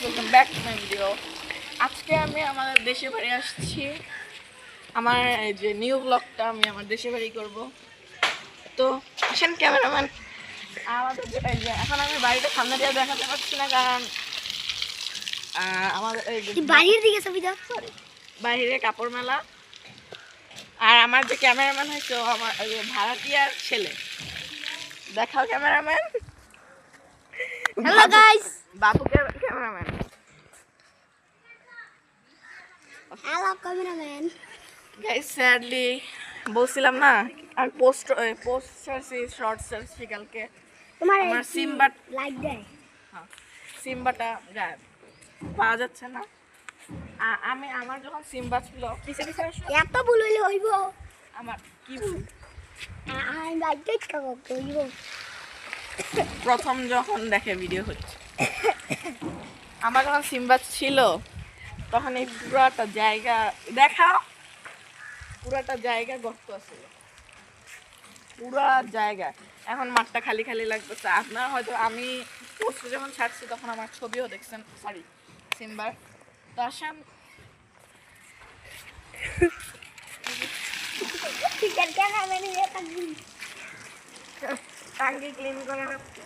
Welcome back to my video. আজকে আমি আমাদের দেশে বাড়ি আসছি। আমার এই যে নিউ ব্লগটা আমি আমার দেশে বাড়ি করব। তো আসেন ক্যামেরাম্যান। আমাদের এই যে এখন আমি বাড়িটা সামনে দিয়ে দেখাতে পারছি না, কারণ আমাদের এই যে বাইরের দিকে ছবি দেখ, বাইরে কাপড় মেলা। আর আমার যে ক্যামেরাম্যান হয়েছে ও আমার ভাড়াটিয়ার ছেলে। দেখাও ক্যামেরাম্যান। হ্যালো গাইস, বাবু cameraman. Hello cameraman. Guys sadly বলছিলাম না, আর পোস্ট করছি শর্টস কালকে তোমার আমার সিম্বা লাইক দেয়। হ্যাঁ, সিম্বাটা গায়েব পাওয়া যাচ্ছে না। আমি আমার যখন সিম্বা ছিল পিছে পিছে এত ভুল হইলে হইব। আমার কি ভুল? আমি লাইক দেই কাকু হইব। প্রথম যখন দেখে ভিডিও হচ্ছে, আমার যখন সিম্বা ছিল তখন এই পুরাটা জায়গা দেখাও, পুরাটা জায়গা গর্ত ছিল, পুরা জায়গা। এখন মাঠটা খালি খালি লাগতেছে। আপনারা হয়তো আমি পোস্টে যখন ছাড়ছি তখন আমার ছবিও দেখছেন, সরি সিম্বার। তো আসেন টাঙ্গি ক্লিন করে রাখছে।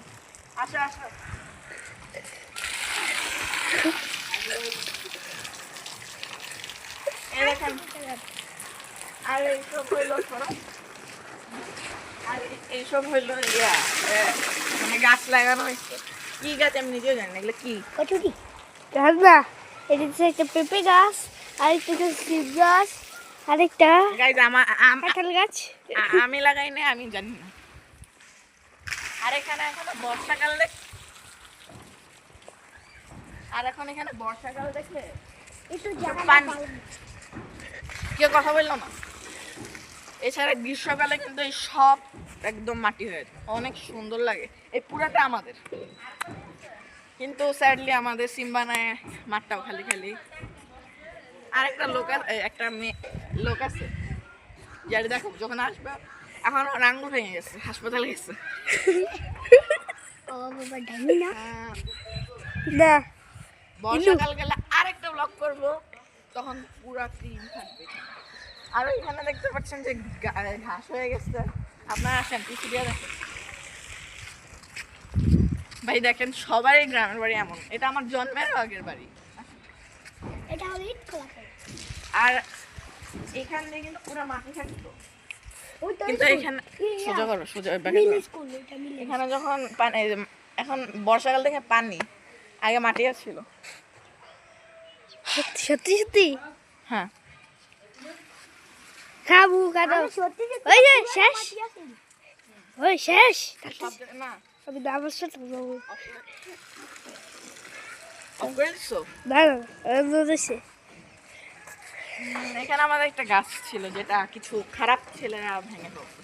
আসো আসো, এই দেখেন। আর এইসব হইলো আর এইসব হইলো মানে গাছ লাগানো হয়েছে। কি গাছ আমি নিজেও জানি না এগুলো কি। কচুরি গাছ না, এটা হচ্ছে একটা পেঁপে গাছ, আর একটা হচ্ছে শিব গাছ, আরেকটা গাইজ কাঁঠাল গাছ। আমি লাগাই না, আমি জানি না। আর এখানে এখন বর্ষাকাল আর এখন এখানে বর্ষাকাল দেখলে একটু পানি কেউ কথা বললো না। এছাড়া গ্রীষ্মকালে কিন্তু এই সব একদম মাটি হয়ে যায়, অনেক সুন্দর লাগে। এই পুরাটা আমাদের, কিন্তু স্যাডলি আমাদের সিম্বানায় মাঠটাও খালি খালি। আর একটা একটা লোক আছে যার দেখো যখন আসবে, এখন ওর আঙ্গুল ভেঙে গেছে, হাসপাতালে গেছে। ও বাবা ডাইনি না আহ, না। বর্ষাকাল গেলে আরেকটা ব্লগ করব, তখন পুরা ক্লিন থাকবে। আর এখানে দেখতে পাচ্ছেন যে ঘাস হয়ে গেছে। আপনারা আসেন পিছু দিয়ে দেখেন ভাই, দেখেন সবারই গ্রামের বাড়ি এমন। এটা আমার জন্মের আগের বাড়ি। এটা হলো ইট খোলা। আর এখান দিয়ে কিন্তু পুরো মাটি থাকতো, ওই তো কিন্তু এখানে সোজা করো, সোজা মিল স্কুল, এটা মিল। এখানে যখন এখন বর্ষাকাল থেকে পানি, আগে মাটি ছিল। সত্যি সত্যি হ্যাঁ খাবো কাটো। ওই যে শেষ, ওই শেষ সব না আমি দাবার সাথে যাবো। অফ করে দিছো? দাঁড়া বলেছে এখানে আমাদের একটা গাছ ছিল যেটা কিছু খারাপ ছেলেরা ভেঙে ফেলছে,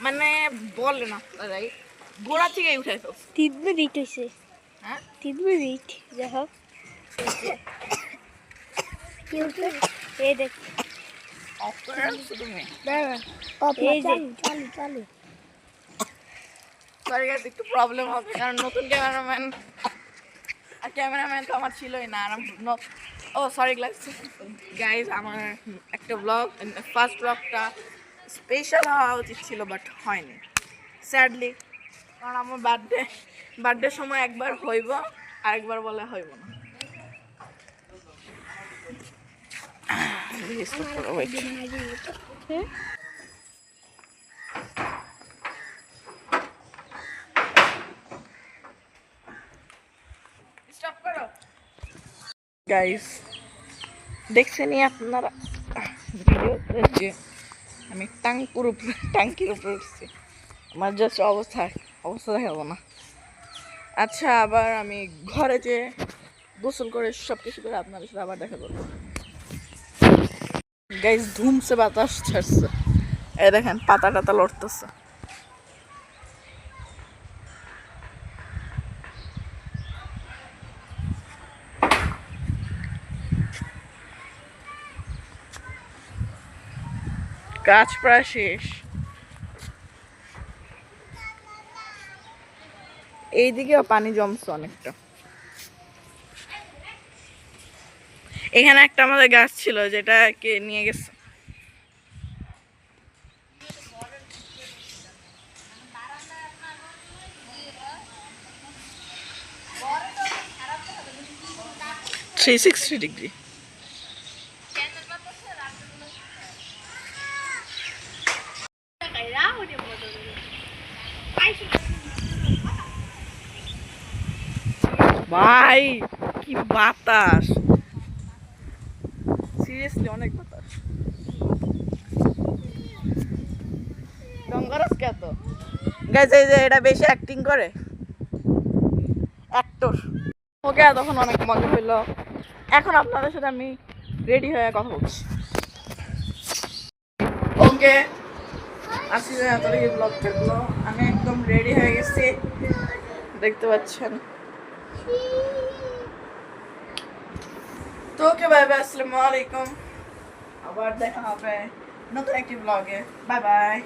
মানে বলে না তারাই গোড়া থেকে উঠে ফেলছে। 3 মিনিট হয়েছে। হ্যাঁ 3 মিনিট যাই হোক। এই দেখ, অফ করে রাখছো তুমি? দাঁড়া এই যে চালু চালু। সরি গাইস, একটু প্রবলেম হবে কারণ নতুন ক্যামেরাম্যান তো আমার ছিলই না। আর ও সরি গাইস, আমার একটা ব্লগ, ফার্স্ট ব্লগটা স্পেশাল হওয়া উচিত ছিল, বাট হয়নি স্যাডলি। কারণ আমার বার্থডে সময় একবার হইব, আরেকবার বলে হইব না। Wait. গাইস দেখছেনই আপনারা ভিডিওতে যে আমি টাঙ্কির উপরে উঠছি। আমার জাস্ট অবস্থা দেখাবো না। আচ্ছা, আবার আমি ঘরে যে গোসল করে সব কিছু করে আপনাদের সাথে আবার দেখা করবো। গাইস ধুমসে বাতাস ছাড়ছে, এই দেখেন পাতা টাতা লড়তেছে। কাজ প্রায় শেষ। এইদিকেও পানি জমছে অনেকটা। এখানে একটা আমাদের গাছ ছিল যেটাকে নিয়ে গেছে। Three 360 degree. ভাই কি বাতাস, সিরিয়াসলি অনেক বাতাস। গঙ্গারাজ কে তো গাইস, এই যে এটা বেশি অ্যাক্টিং করে, অ্যাক্টর। ওকে তখন অনেক মজা হইলো। এখন আপনাদের সাথে আমি রেডি হয়ে কথা বলছি। ওকে, আজকে এতটুকু ব্লগ থাকলো। আমি একদম রেডি হয়ে গেছি, দেখতে পাচ্ছেন। তো ওকে, বাই বাই, আসসালামু আলাইকুম। আবার দেখা হবে নতুন একটি ব্লগে। Bye bye.